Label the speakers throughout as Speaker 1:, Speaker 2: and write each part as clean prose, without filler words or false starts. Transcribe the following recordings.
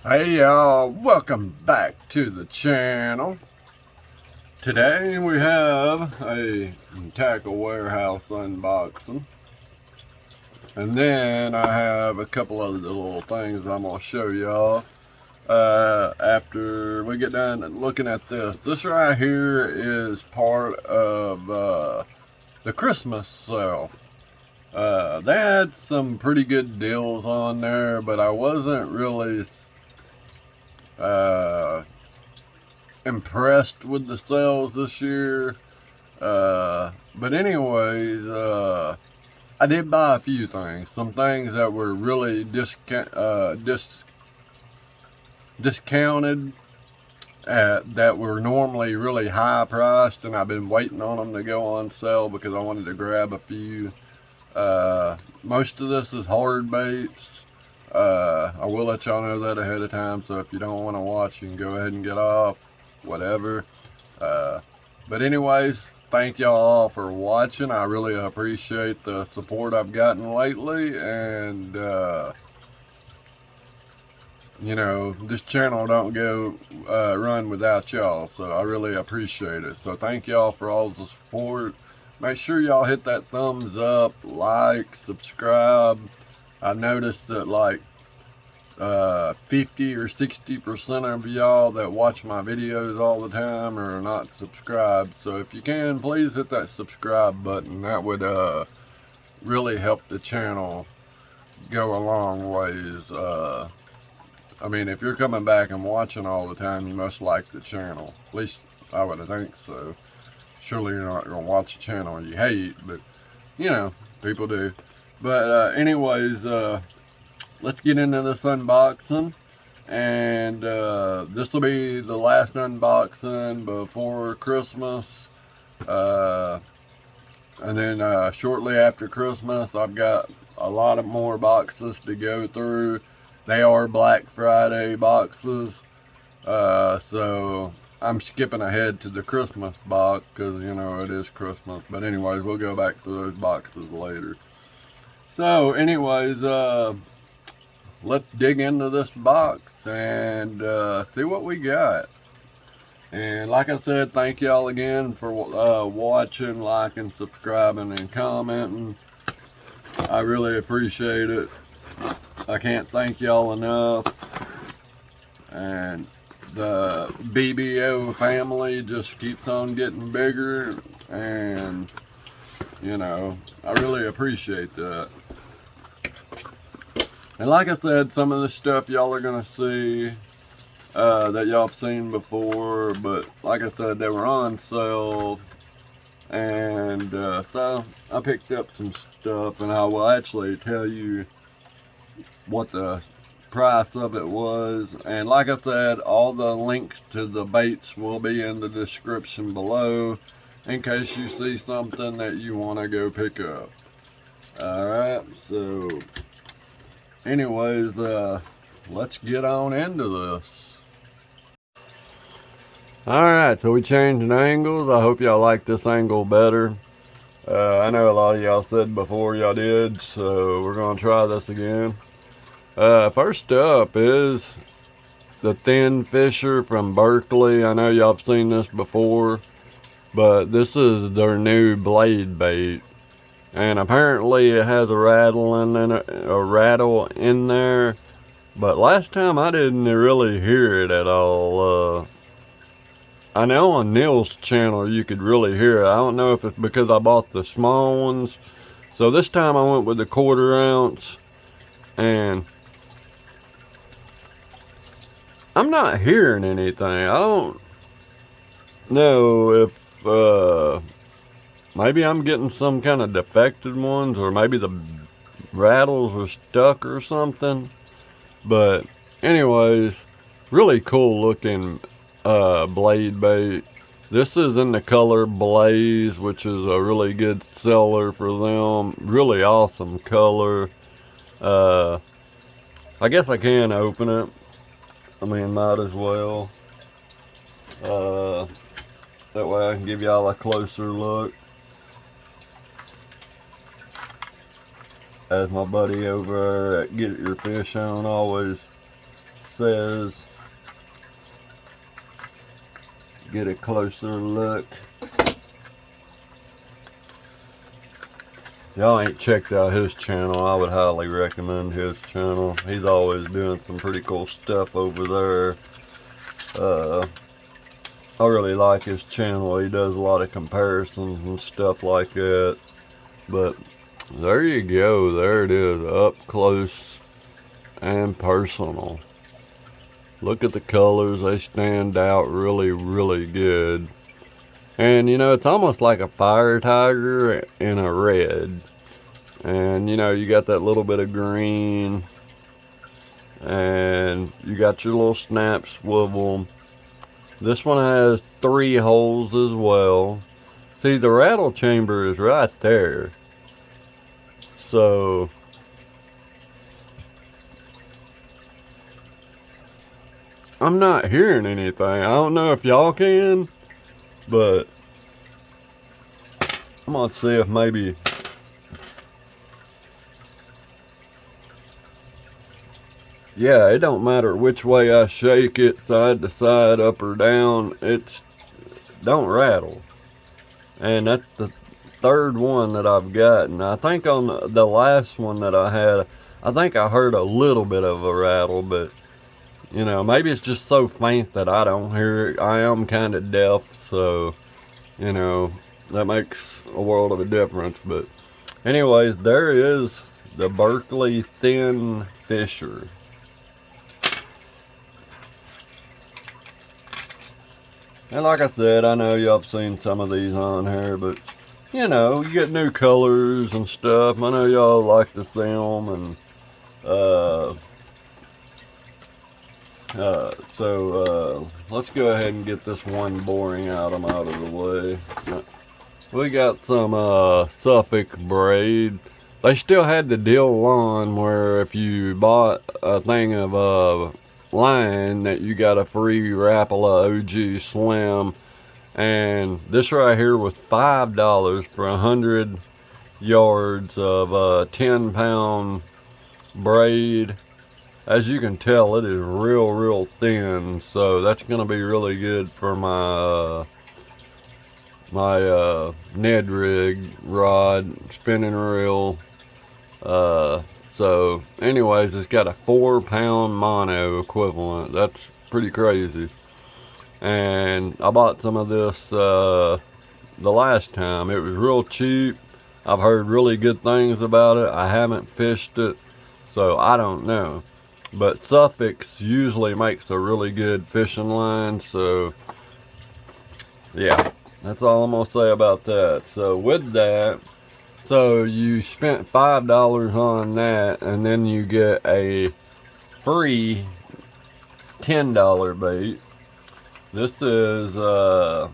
Speaker 1: Hey y'all, welcome back to the channel. Today we have a tackle warehouse unboxing. And then I have a couple other little things I'm going to show y'all after we get done looking at this. This right here is part of the Christmas sale. They had some pretty good deals on there, but I wasn't really impressed with the sales this year. But anyways, I did buy a few things. Some things that were really discounted that were normally really high priced, and I've been waiting on them to go on sale because I wanted to grab a few. Most of this is hard baits. I will let y'all know that ahead of time, so if you don't want to watch, you can go ahead and get off, whatever. But anyways, thank y'all all for watching. I really appreciate the support I've gotten lately, and you know, this channel don't go run without y'all, so I really appreciate it. So thank y'all for all the support. Make sure y'all hit that thumbs up, like, subscribe. I noticed that like 50 or 60% of y'all that watch my videos all the time are not subscribed. So if you can, please hit that subscribe button. That would really help the channel go a long ways. I mean, if you're coming back and watching all the time, you must like the channel. At least I would think so. Surely you're not going to watch a channel you hate, but you know, people do. But anyways, let's get into this unboxing. And this will be the last unboxing before Christmas. And then shortly after Christmas, I've got a lot of more boxes to go through. They are Black Friday boxes. So I'm skipping ahead to the Christmas box because, you know, it is Christmas. But anyways, we'll go back to those boxes later. So anyways, let's dig into this box and see what we got. And like I said, thank y'all again for watching, liking, subscribing, and commenting. I really appreciate it. I can't thank y'all enough. And the BBO family just keeps on getting bigger, and you know, I really appreciate that. And like I said, some of the stuff y'all are gonna see that y'all have seen before, but like I said, they were on sale, and so I picked up some stuff, and I will actually tell you what the price of it was. And like I said, all the links to the baits will be in the description below in case you see something that you want to go pick up. Alright, so anyways, let's get on into this. Alright, so we changed angles. I hope y'all like this angle better. I know a lot of y'all said before y'all did, so we're going to try this again. First up is the Thin Fisher from Berkeley. I know y'all have seen this before, but this is their new blade bait. And apparently it has a rattle in there. But last time I didn't really hear it at all. I know on Neil's channel you could really hear it. I don't know if it's because I bought the small ones. So this time I went with the 1/4 ounce. And I'm not hearing anything. I don't know if maybe I'm getting some kind of defected ones, or maybe the rattles are stuck or something. But anyways, really cool looking blade bait. This is in the color Blaze, which is a really good seller for them. Really awesome color. I guess I can open it. I mean, might as well. That way I can give y'all a closer look. As my buddy over at Get Your Fish On always says. Get a closer look. Y'all ain't checked out his channel, I would highly recommend his channel. He's always doing some pretty cool stuff over there. I really like his channel. He does a lot of comparisons and stuff like that. But there you go. There it is, up close and personal. Look at the colors. They stand out really, really good. And, you know, it's almost like a fire tiger in a red. And, you know, you got that little bit of green. And you got your little snap swivel. This one has 3 holes as well. See, the rattle chamber is right there. So, I'm not hearing anything. I don't know if y'all can. But I'm gonna see if maybe yeah, it don't matter which way I shake it, side to side, up or down, it's don't rattle. And that's the 3rd one that I've gotten. I think on the last one that I had, I think I heard a little bit of a rattle, but you know, maybe it's just so faint that I don't hear it. I am kind of deaf, so you know, that makes a world of a difference. But anyways, there is the Berkeley Thin Fisher. And like I said, I know y'all have seen some of these on here, but you know, you get new colors and stuff. I know y'all like to see them, and let's go ahead and get this one boring item out of the way. We got some Suffolk braid. They still had the deal on where if you bought a thing of line that you got a free Rapala OG Slim. And this right here was $5 for 100 yards of 10-pound braid. As you can tell, it is real thin, so that's gonna be really good for my Ned rig rod spinning reel. So anyways, it's got a 4-pound mono equivalent. That's pretty crazy. And I bought some of this the last time. It was real cheap. I've heard really good things about it. I haven't fished it, so I don't know. But Suffolk usually makes a really good fishing line, so yeah, that's all I'm gonna say about that. So with that, so you spent $5 on that, and then you get a free $10 bait. This is the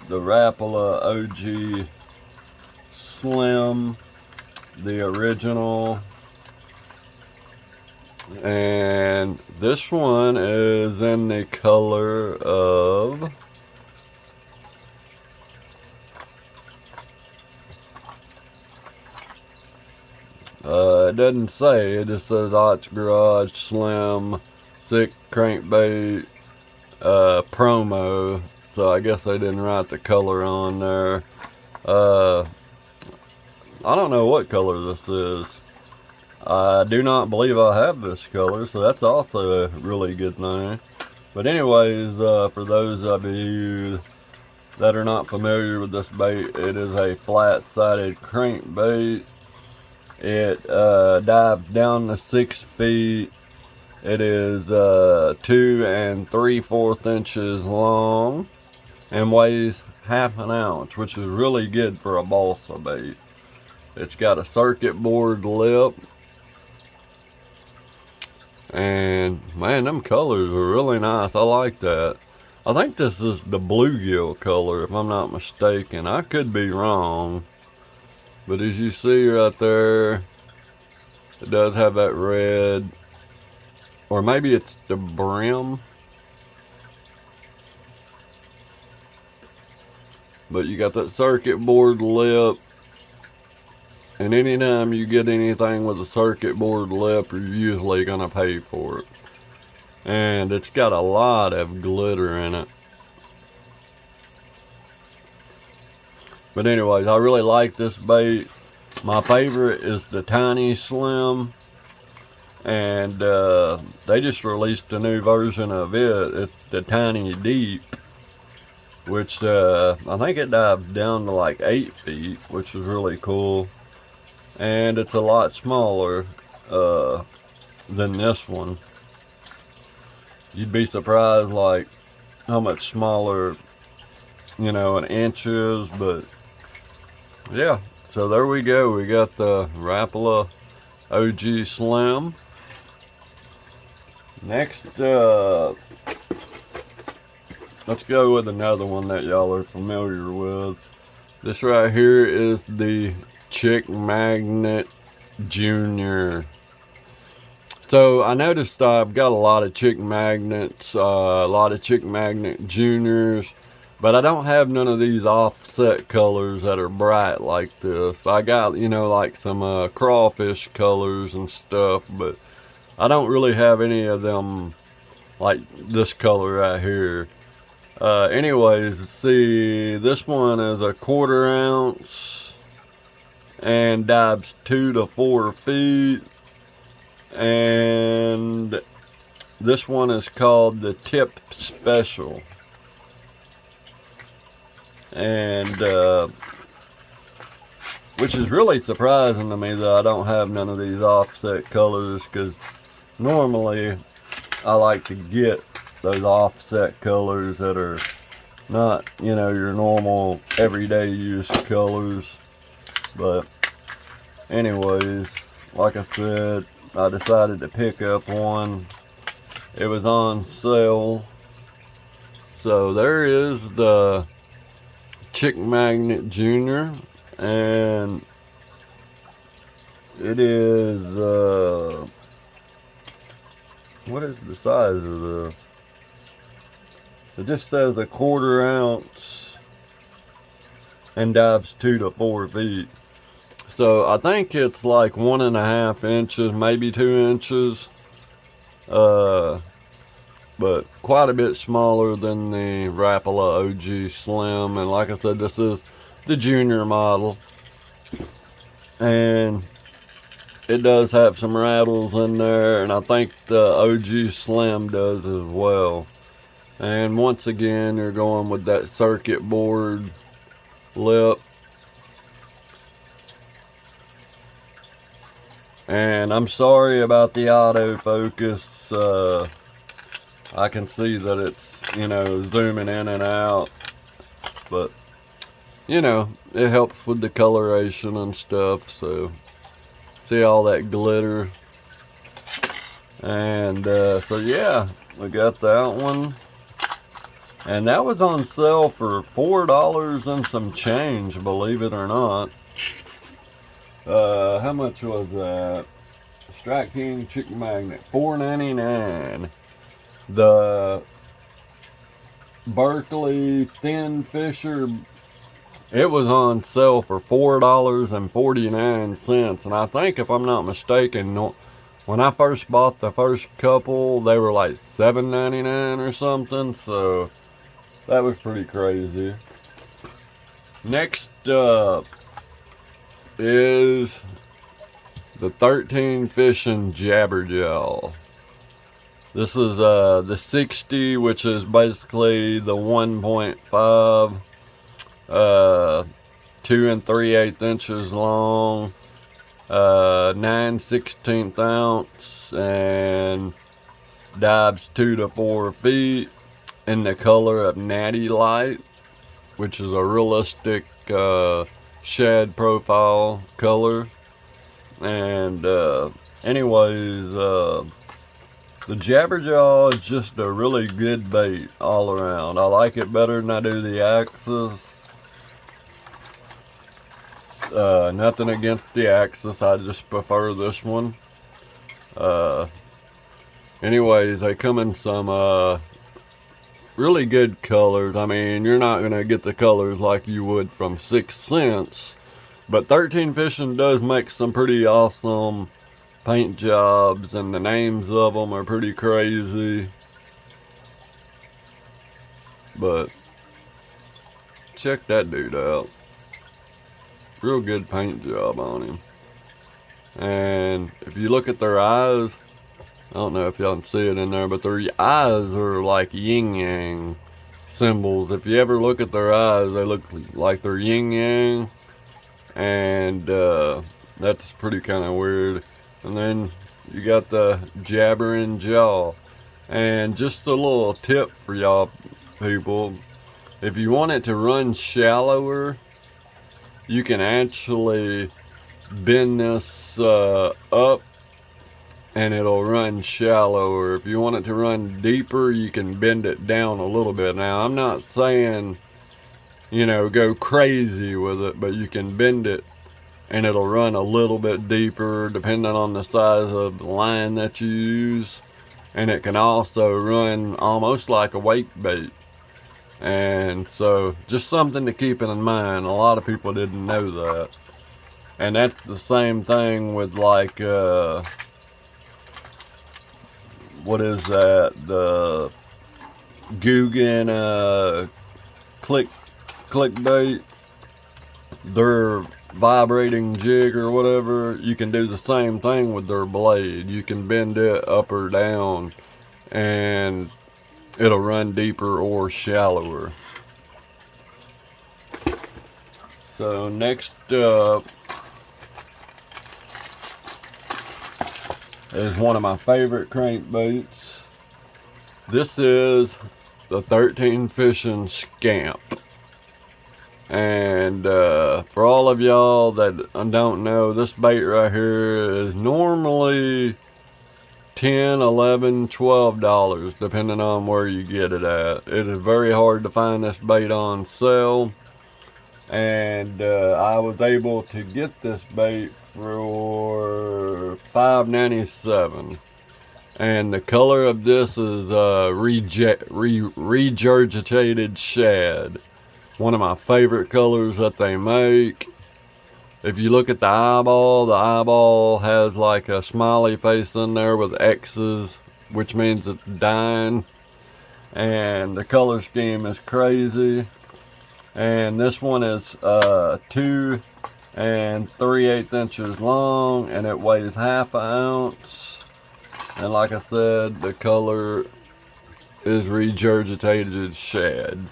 Speaker 1: Rapala OG Slim, the original. And this one is in the color of it doesn't say, it just says Ott's Garage Slim Thick Crankbait promo, so I guess they didn't write the color on there. I don't know what color this is. I do not believe I have this color, so that's also a really good thing. But anyways, for those of you that are not familiar with this bait, it is a flat-sided crankbait. It dives down to 6 feet. It is 2 3/4 inches long and weighs ½ an ounce, which is really good for a balsa bait. It's got a circuit board lip. And man, them colors are really nice. I like that. I think this is the bluegill color, if I'm not mistaken. I could be wrong. But as you see right there, it does have that red. Or maybe it's the brim. But you got that circuit board lip. And anytime you get anything with a circuit board lip, you're usually going to pay for it. and it's got a lot of glitter in it. But anyways, I really like this bait. My favorite is the Tiny Slim, and they just released a new version of it. It's the Tiny Deep, which I think it dives down to like 8 feet, which is really cool. And it's a lot smaller than this one. You'd be surprised like how much smaller, you know, an inch is. But yeah, so there we go. We got the Rapala OG Slim. Next, let's go with another one that y'all are familiar with. This right here is the Chick Magnet Junior. So I noticed I've got a lot of Chick Magnets, a lot of Chick Magnet Juniors, but I don't have none of these offset colors that are bright like this. I got, you know, like some crawfish colors and stuff, but I don't really have any of them like this color right here. Anyways, see, this one is a 1/4 ounce and dives 2 to 4 feet. And this one is called the Tip Special. And which is really surprising to me that I don't have none of these offset colors, because normally I like to get those offset colors that are not, you know, your normal everyday use colors. But anyways, like I said, I decided to pick up one. It was on sale. So there is the Chick Magnet Junior, and it is what is the size of the? It just says a 1/4 ounce and dives 2 to 4 feet. So I think it's like 1.5 inches, maybe 2 inches. But quite a bit smaller than the Rapala OG Slim. And like I said, this is the junior model. And it does have some rattles in there, and I think the OG Slim does as well. And once again, you're going with that circuit board lip. And I'm sorry about the autofocus. I can see that it's, you know, zooming in and out. But, you know, it helps with the coloration and stuff. So, see all that glitter. And so, yeah, we got that one. And that was on sale for $4 and some change, believe it or not. How much was that? Strike King Chick Magnet, $4.99. The Berkeley Thin Fisher, it was on sale for $4.49. And I think, if I'm not mistaken, when I first bought the first couple, they were like $7.99 or something. So that was pretty crazy. Next up is the 13 Fishing Jabberjaw. This is the 60, which is basically the 1.5, 2 3/8 inches long, 9/16 ounce, and dives 2 to 4 feet in the color of Natty Light, which is a realistic shad profile color. And anyways, the Jabberjaw is just a really good bait all around. I like it better than I do the Axis. Nothing against the Axis, I just prefer this one. Anyways, they come in some really good colors. I mean, you're not going to get the colors like you would from 6th Sense, but 13 Fishing does make some pretty awesome paint jobs, and the names of them are pretty crazy. But check that dude out. Real good paint job on him. And if you look at their eyes, I don't know if y'all can see it in there, but their eyes are like yin yang symbols. If you ever look at their eyes, they look like they're yin yang. And that's pretty kind of weird. And then you got the jabbering jaw. And just a little tip for y'all people, if you want it to run shallower, you can actually bend this up and it'll run shallower. If you want it to run deeper, you can bend it down a little bit. Now, I'm not saying, you know, go crazy with it, but you can bend it and it'll run a little bit deeper depending on the size of the line that you use. And it can also run almost like a wake bait. And so just something to keep in mind. A lot of people didn't know that. And that's the same thing with like what is that, the Guggen clickbait, their vibrating jig or whatever. You can do the same thing with their blade. You can bend it up or down and it'll run deeper or shallower. So next up is one of my favorite crankbaits. This is the 13 Fishing Scamp. And for all of y'all that don't know, this bait right here is normally $10, $11, $12 depending on where you get it at. It is very hard to find this bait on sale, and I was able to get this bait for $5.97, and the color of this is regurgitated shad, one of my favorite colors that they make. If you look at the eyeball has like a smiley face in there with X's, which means it's dying. And the color scheme is crazy. And this one is 2 3/8 inches long, and it weighs ½ ounce. And like I said, the color is regurgitated shad,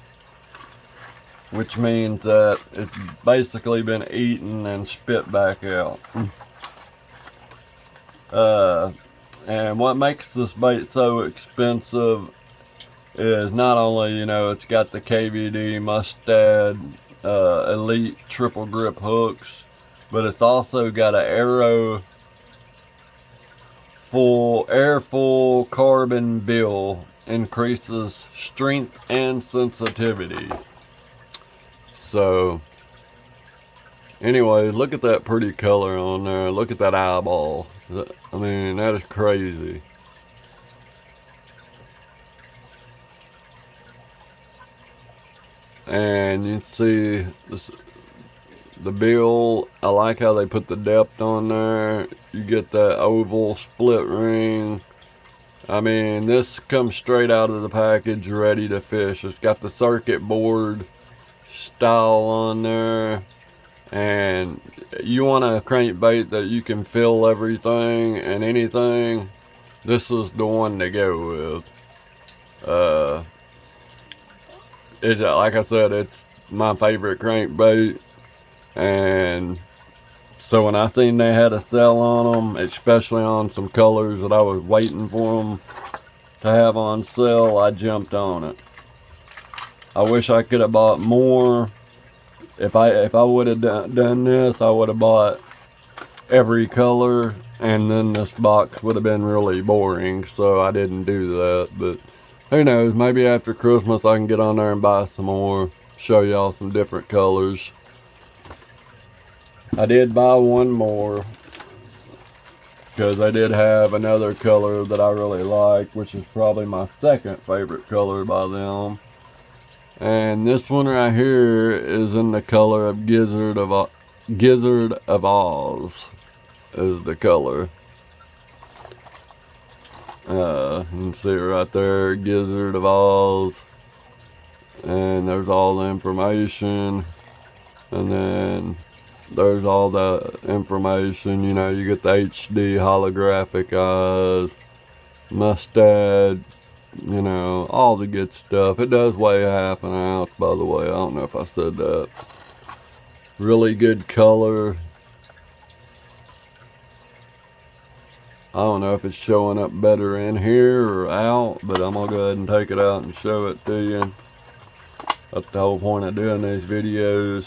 Speaker 1: which means that it's basically been eaten and spit back out. And what makes this bait so expensive is not only, you know, it's got the KVD Mustad Elite triple grip hooks, but it's also got an air full carbon bill, increases strength and sensitivity. So anyway, look at that pretty color on there. Look at that eyeball. I mean, that is crazy. And you see this, the bill. I like how they put the depth on there. You get that oval split ring. I mean, this comes straight out of the package ready to fish. It's got the circuit board style on there, and you want a crankbait that you can fill everything and anything, this is the one to go with. It's like I said, it's my favorite crankbait, and so when I seen they had a sale on them, especially on some colors that I was waiting for them to have on sale, I jumped on it. I wish I could have bought more. If I would have done this, I would have bought every color, and then this box would have been really boring, so I didn't do that. But who knows, maybe after Christmas I can get on there and buy some more, show y'all some different colors. I did buy one more because I did have another color that I really like, which is probably my second favorite color by them. And this one right here is in the color of Gizzard of Oz is the color. You can see it right there, Gizzard of Oz. And there's all the information. And then there's all the information, you know, you get the HD holographic eyes, mustad, you know, all the good stuff. It does weigh ½ an ounce, by the way. I don't know if I said that. Really good color. I don't know if it's showing up better in here or out, but I'm gonna go ahead and take it out and show it to you. That's the whole point of doing these videos.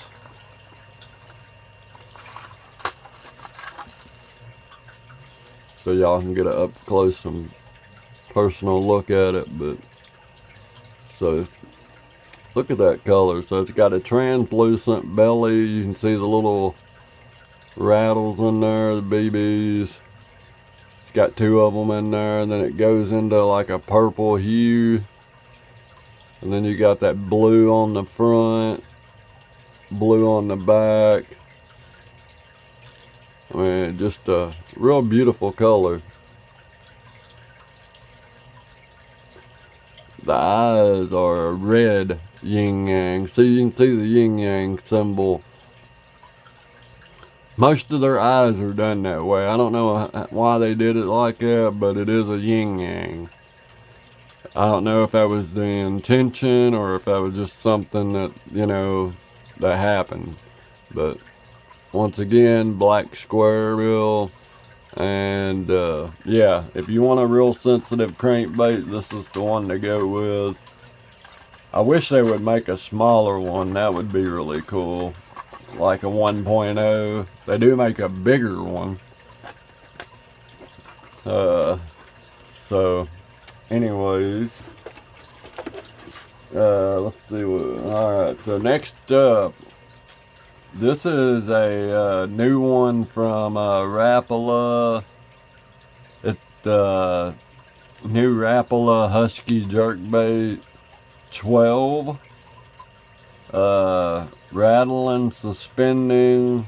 Speaker 1: So y'all can get an up close and personal look at it. But so look at that color. So it's got a translucent belly. You can see the little rattles in there, the BBs. It's got 2 of them in there, and then it goes into like a purple hue. And then you got that blue on the front, blue on the back. I mean, just a real beautiful color. The eyes are a red yin yang. So you can see the yin yang symbol. Most of their eyes are done that way. I don't know why they did it like that, but it is a yin yang. I don't know if that was the intention or if that was just something that, you know, that happened. But once again, black square bill. And yeah, if you want a real sensitive crankbait, this is the one to go with. I wish they would make a smaller one. That would be really cool. Like a 1.0. They do make a bigger one. So anyways, let's see what, alright, so next up, this is a new one from Rapala. It's new Rapala Husky Jerkbait 12. Rattling, suspending,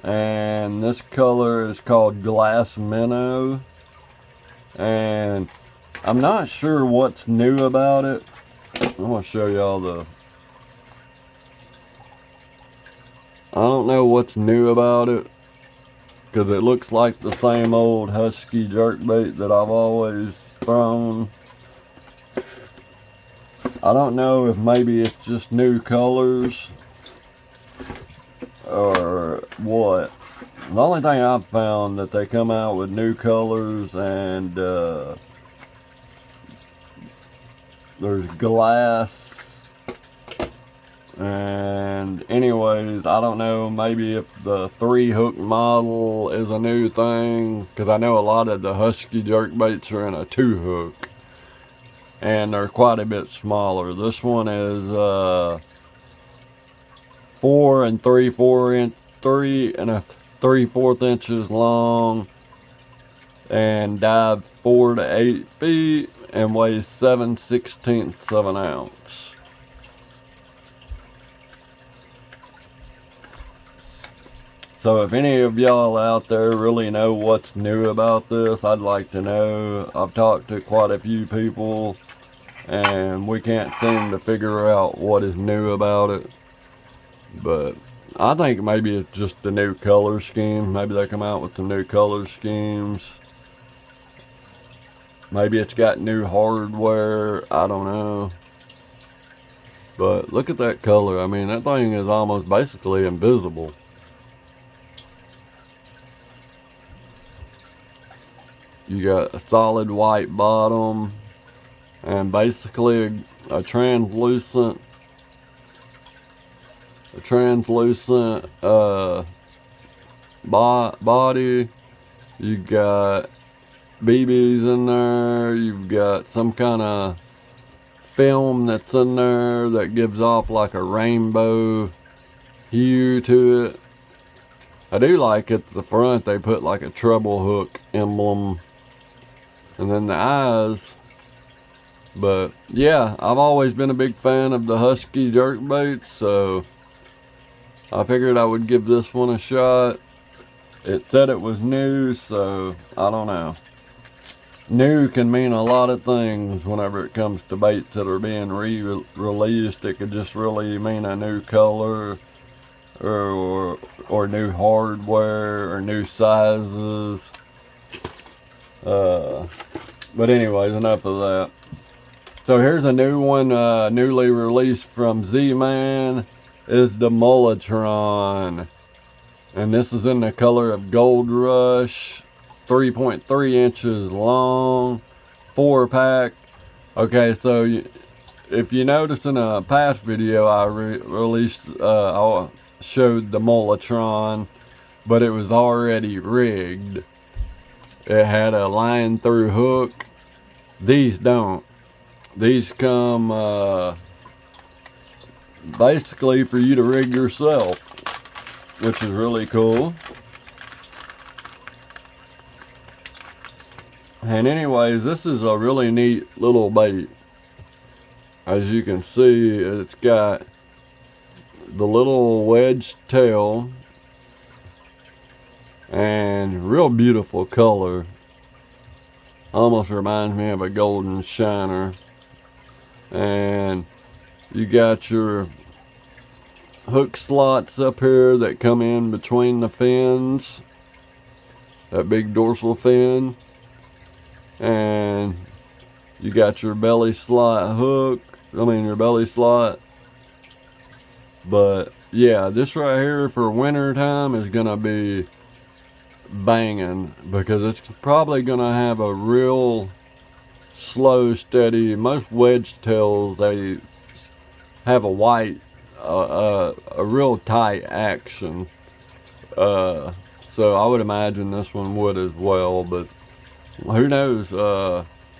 Speaker 1: and this color is called Glass Minnow. And I'm not sure what's new about it. I'm gonna show y'all the, I don't know what's new about it, because it looks like the same old Husky jerkbait that I've always thrown. I don't know if maybe it's just new colors or what. The only thing I've found that they come out with new colors, and there's glass. And anyways, I don't know, maybe if the 3-hook model is a new thing, because I know a lot of the Husky jerkbaits are in a 2-hook, and they're quite a bit smaller. This one is 3 3/4 inches long, and dives 4 to 8 feet, and weighs 7/16 of an ounce. So if any of y'all out there really know what's new about this, I'd like to know. I've talked to quite a few people, and we can't seem to figure out what is new about it. But I think maybe it's just the new color scheme. Maybe they come out with some new color schemes. Maybe it's got new hardware. I don't know. But look at that color. I mean, that thing is almost basically invisible. You got a solid white bottom, and basically a translucent body. You got BBs in there. You've got some kind of film that's in there that gives off like a rainbow hue to it. I do like at the front they put like a treble hook emblem, and then the eyes. But yeah, I've always been a big fan of the Husky jerkbaits, so I figured I would give this one a shot. It said it was new, so I don't know. new can mean a lot of things whenever it comes to baits that are being re-released. It could just really mean a new color, or new hardware, or new sizes. But anyways, enough of that. So here's a new one, newly released from Z-Man, is the Mulletron. And this is in the color of Gold Rush, 3.3 inches long, 4-pack. Okay, so if you noticed in a past video, I I showed the Mulletron, but it was already rigged. It had a line through hook. These don't. These come basically for you to rig yourself, which is really cool. And anyways, this is a really neat little bait. As you can see, it's got the little wedge tail and real beautiful color. Almost reminds me of a golden shiner. And you got your hook slots up here that come in between the fins, that big dorsal fin, and you got your belly slot hook, your belly slot. But yeah, this right here for winter time is gonna be banging, because it's probably gonna have a real slow, steady. Most wedge tails, they have a white, a real tight action. So I would imagine this one would as well, but who knows?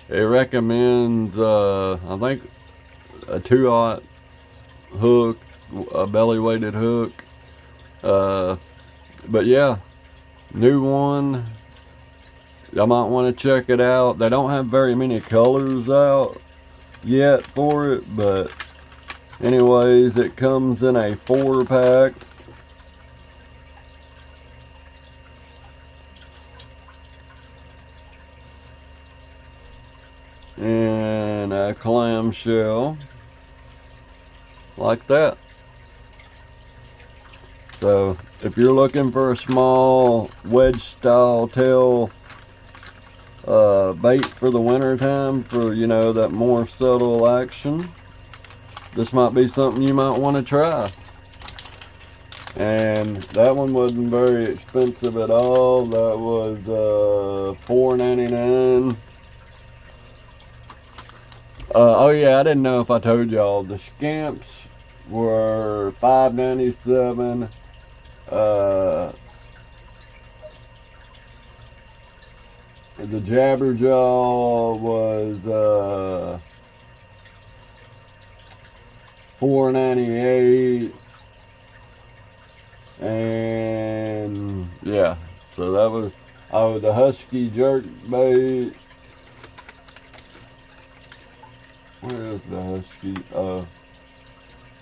Speaker 1: It recommends, I think, a 2/0 hook, a belly weighted hook. But yeah, new one. I might want to check it out. They don't have very many colors out yet for it, but anyways, it comes in a 4-pack. And a clamshell like that. So if you're looking for a small wedge style tail bait for the winter time, for that more subtle action, this might be something you might want to try. And that one wasn't very expensive at all. That was $4.99. Oh yeah, I didn't know if I told y'all, the scamps were $5.97. The jabberjaw was $4.98. And yeah, so that was, the husky jerk bait. Where is the husky?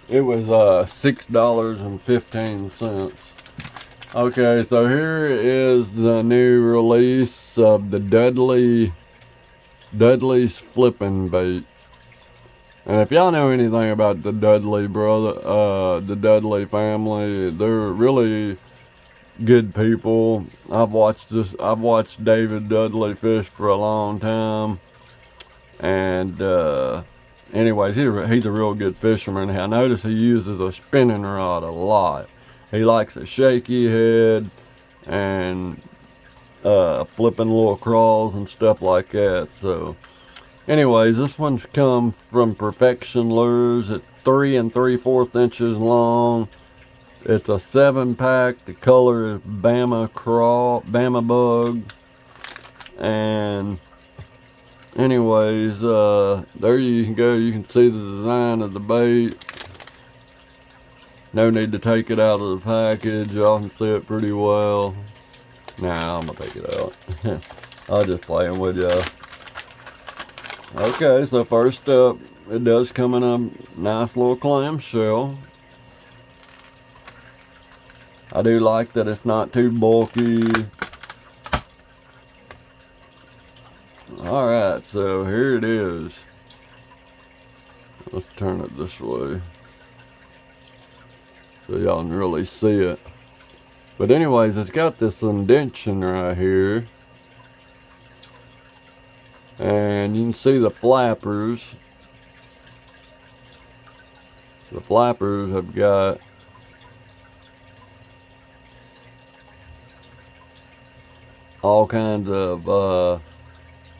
Speaker 1: It was $6.15. Okay, so here is the new release of the Dudley's flipping bait. And if y'all know anything about the Dudley the Dudley family, they're really good people. I've watched David Dudley fish for a long time, and anyways, he's a real good fisherman. I notice he uses a spinning rod a lot. He likes a shaky head and flipping little crawls and stuff like that. So anyways, this one's come from Perfection Lures. It's 3 3/4 inches long. It's a 7-pack. The color is Bama Bug. And anyways, there you can go. You can see the design of the bait. No need to take it out of the package. Y'all can see it pretty well. Nah, I'm gonna take it out. I was just playing with y'all. Okay, so first up, it does come in a nice little clamshell. I do like that it's not too bulky. I Alright, so here it is. Let's turn it this way so y'all can really see it. But anyways, it's got this indentation right here. And you can see the flappers. The flappers have got all kinds of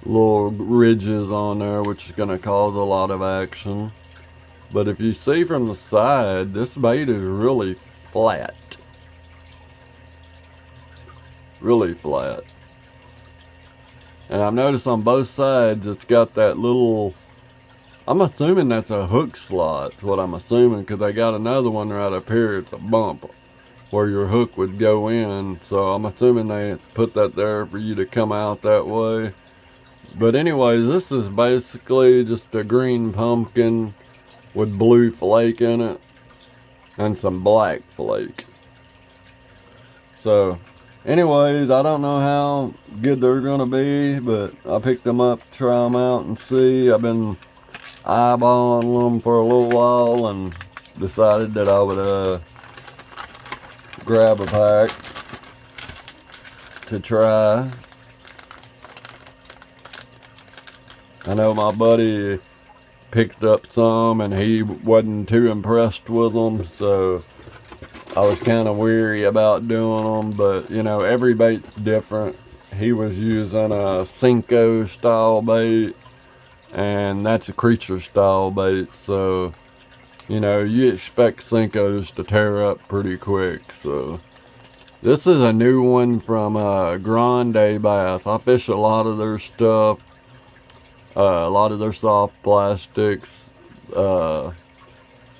Speaker 1: little ridges on there, which is going to cause a lot of action. But if you see from the side, this bait is really flat. Really flat. And I've noticed on both sides it's got that little, I'm assuming that's a hook slot, is what I'm assuming, because I got another one right up here. It's a bump where your hook would go in, so I'm assuming they put that there for you to come out that way. But anyways, this is basically just a green pumpkin with blue flake in it and some black flake. So anyways, I don't know how good they're gonna be, but I picked them up to try them out and see. I've been eyeballing them for a little while and decided that I would grab a pack to try. I know my buddy picked up some and he wasn't too impressed with them, so I was kind of weary about doing them. But you know, every bait's different. He was using a Cinco style bait, and that's a creature style bait, so you know, you expect Cincos to tear up pretty quick. So this is a new one from Grande Bass. I fish a lot of their stuff, a lot of their soft plastics,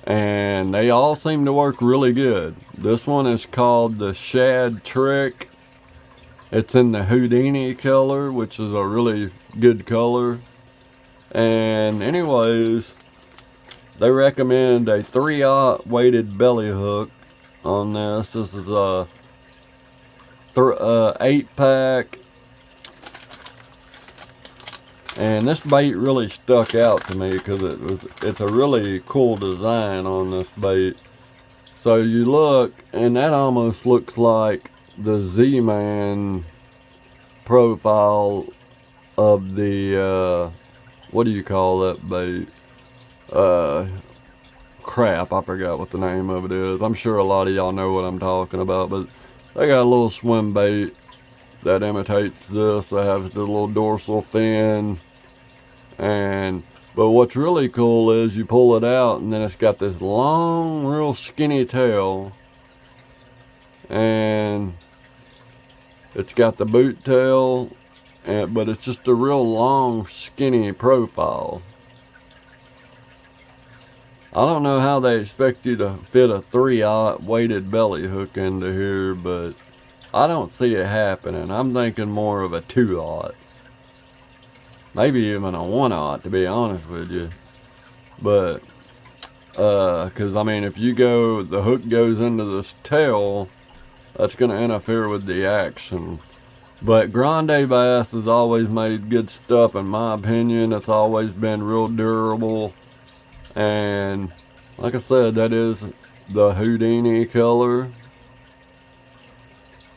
Speaker 1: and they all seem to work really good. This one is called the Shad Trick. It's in the Houdini color, which is a really good color. And anyways, they recommend a 3/0 weighted belly hook on this. This is a 8-pack. And this bait really stuck out to me because it's a really cool design on this bait. So you look, and that almost looks like the Z-Man profile of the what do you call that bait? Crap, I forgot what the name of it is. I'm sure a lot of y'all know what I'm talking about, but they got a little swim bait that imitates this. They have the little dorsal fin, but what's really cool is you pull it out and then it's got this long, real skinny tail, and it's got the boot tail, but it's just a real long, skinny profile. I don't know how they expect you to fit a 3/0 weighted belly hook into here, but I don't see it happening. I'm thinking more of a 2/0. Maybe even a 1/0, to be honest with you. But, cause I mean, if you go, the hook goes into this tail, that's gonna interfere with the action. But Grande Bass has always made good stuff, in my opinion. It's always been real durable. And like I said, that is the Houdini color.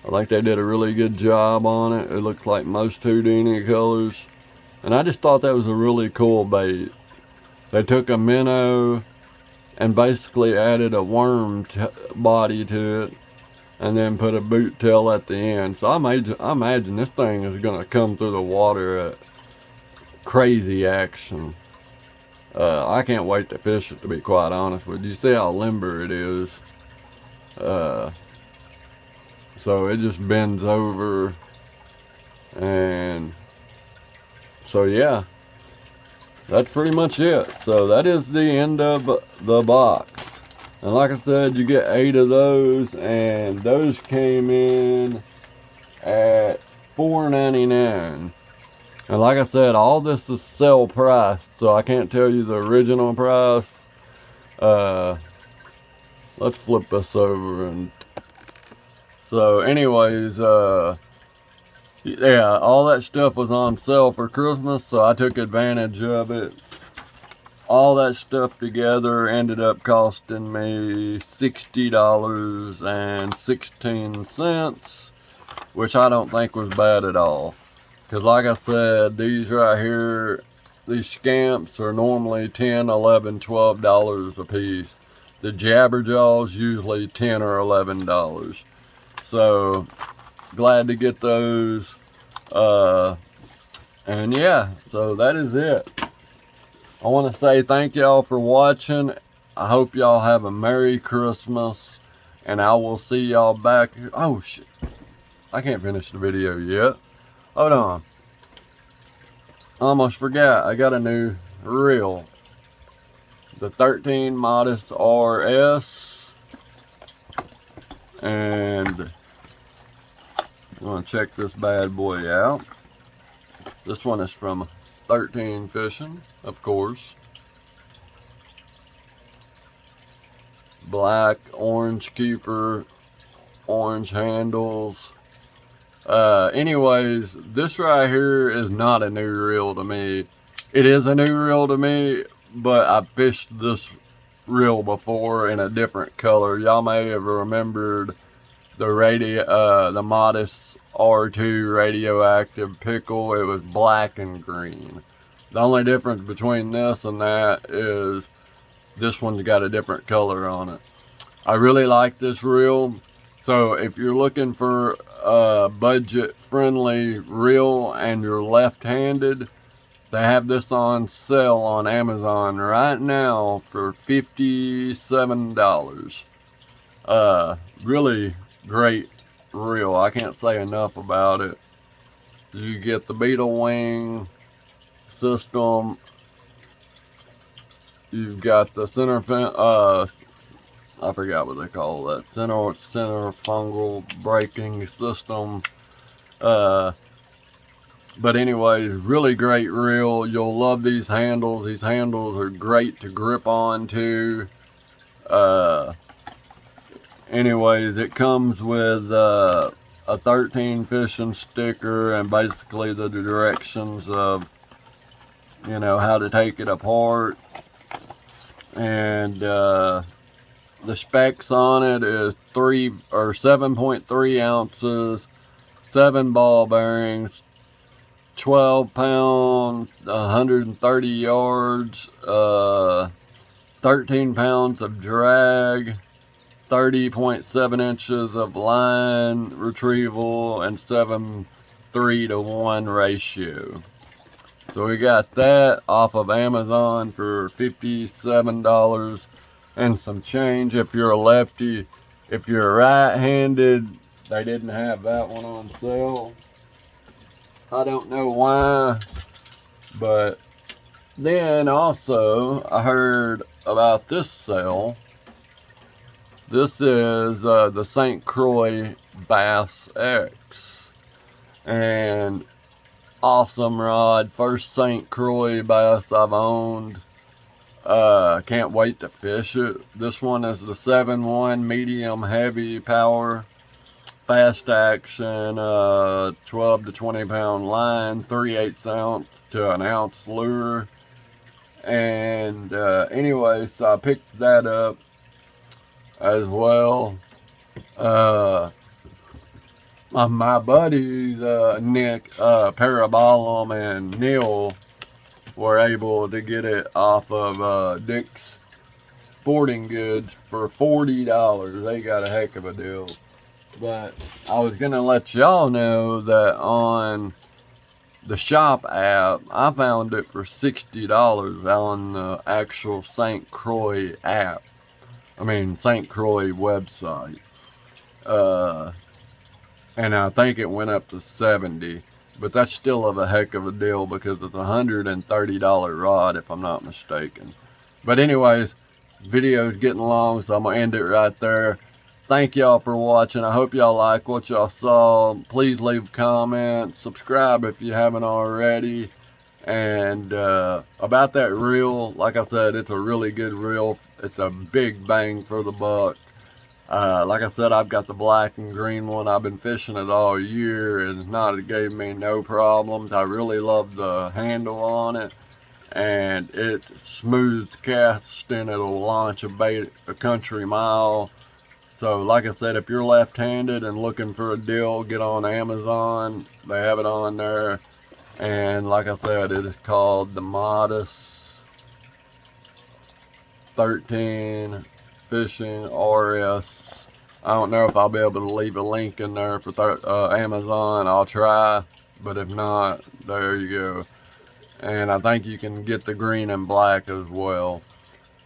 Speaker 1: I think they did a really good job on it. It looks like most Houdini colors. And I just thought that was a really cool bait. They took a minnow and basically added a worm body to it, and then put a boot tail at the end. So I imagine this thing is going to come through the water at crazy action. I can't wait to fish it, to be quite honest with you. You see how limber it is. So it just bends over. And so yeah, that's pretty much it. So that is the end of the box. And like I said, you get 8 of those, and those came in at $4.99. And like I said, all this is sale price, so I can't tell you the original price. Let's flip this over. And so anyways, Yeah, all that stuff was on sale for Christmas, so I took advantage of it. All that stuff together ended up costing me $60.16, which I don't think was bad at all. Because like I said, these right here, these scamps are normally $10, $11, $12 a piece. The jabberjaws usually $10 or $11. So glad to get those. And yeah, so that is it. I want to say thank y'all for watching. I hope y'all have a Merry Christmas, and I will see y'all back. Oh shit, I can't finish the video yet. Hold on. I almost forgot. I got a new reel. The 13 Modest RS. And I'm going to check this bad boy out. This one is from 13 Fishing, of course. Black, orange keeper, orange handles. Anyways, this right here is not a new reel to me. It is a new reel to me, but I fished this reel before in a different color. Y'all may have remembered the Modest R2 radioactive pickle. It was black and green. The only difference between this and that is this one's got a different color on it. I really like this reel. So if you're looking for a budget-friendly reel and you're left-handed, they have this on sale on Amazon right now for $57. Really great reel. I can't say enough about it. You get the beetle wing system. You've got the center fin, I forgot what they call that. Center fungal braking system. But anyways, really great reel. You'll love these handles. These handles are great to grip onto. Anyways, it comes with a 13 Fishing sticker and basically the directions of, you know, how to take it apart. And the specs on it is 7.3 ounces, 7 ball bearings, 12 pounds, 130 yards, 13 pounds of drag, 30.7 inches of line retrieval, and 7:3 to 1 ratio. So we got that off of Amazon for $57 and some change if you're a lefty. If you're right-handed, they didn't have that one on sale. I don't know why, but then also I heard about this sale. This is the St. Croix Bass X, and awesome rod. First St. Croix bass I've owned. Can't wait to fish it. This one is the 7-1 medium heavy power, fast action, 12 to 20 pound line, 3/8 ounce to an ounce lure. And anyway, so I picked that up as well. My buddies Nick, Parabolum, and Neil were able to get it off of Dick's Sporting Goods for $40. They got a heck of a deal. But I was gonna let y'all know that on the shop app, I found it for $60 on the actual St. Croix app. I mean, St. Croix website. And I think it went up to $70, but that's still of a heck of a deal because it's a $130 rod, if I'm not mistaken. But anyways, video's getting long, so I'm gonna end it right there. Thank y'all for watching. I hope y'all like what y'all saw. Please leave a comment, subscribe if you haven't already. And about that reel, like I said, it's a really good reel. It's a big bang for the buck. Like I said, I've got the black and green one. I've been fishing it all year, and it gave me no problems. I really love the handle on it, and it's smooth casting. It'll launch a bait a country mile. So like I said, if you're left-handed and looking for a deal, get on Amazon. They have it on there. And like I said, it is called the Modus 13 Fishing RS. I don't know if I'll be able to leave a link in there for Amazon. I'll try, but if not, there you go. And I think you can get the green and black as well.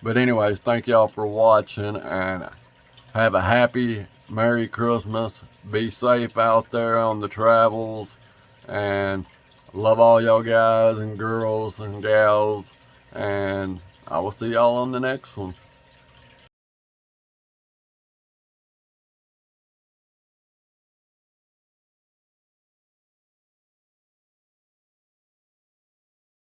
Speaker 1: But anyways, thank y'all for watching, and have a happy Merry Christmas. Be safe out there on the travels, and love all y'all guys and girls and gals, and I will see y'all on the next one.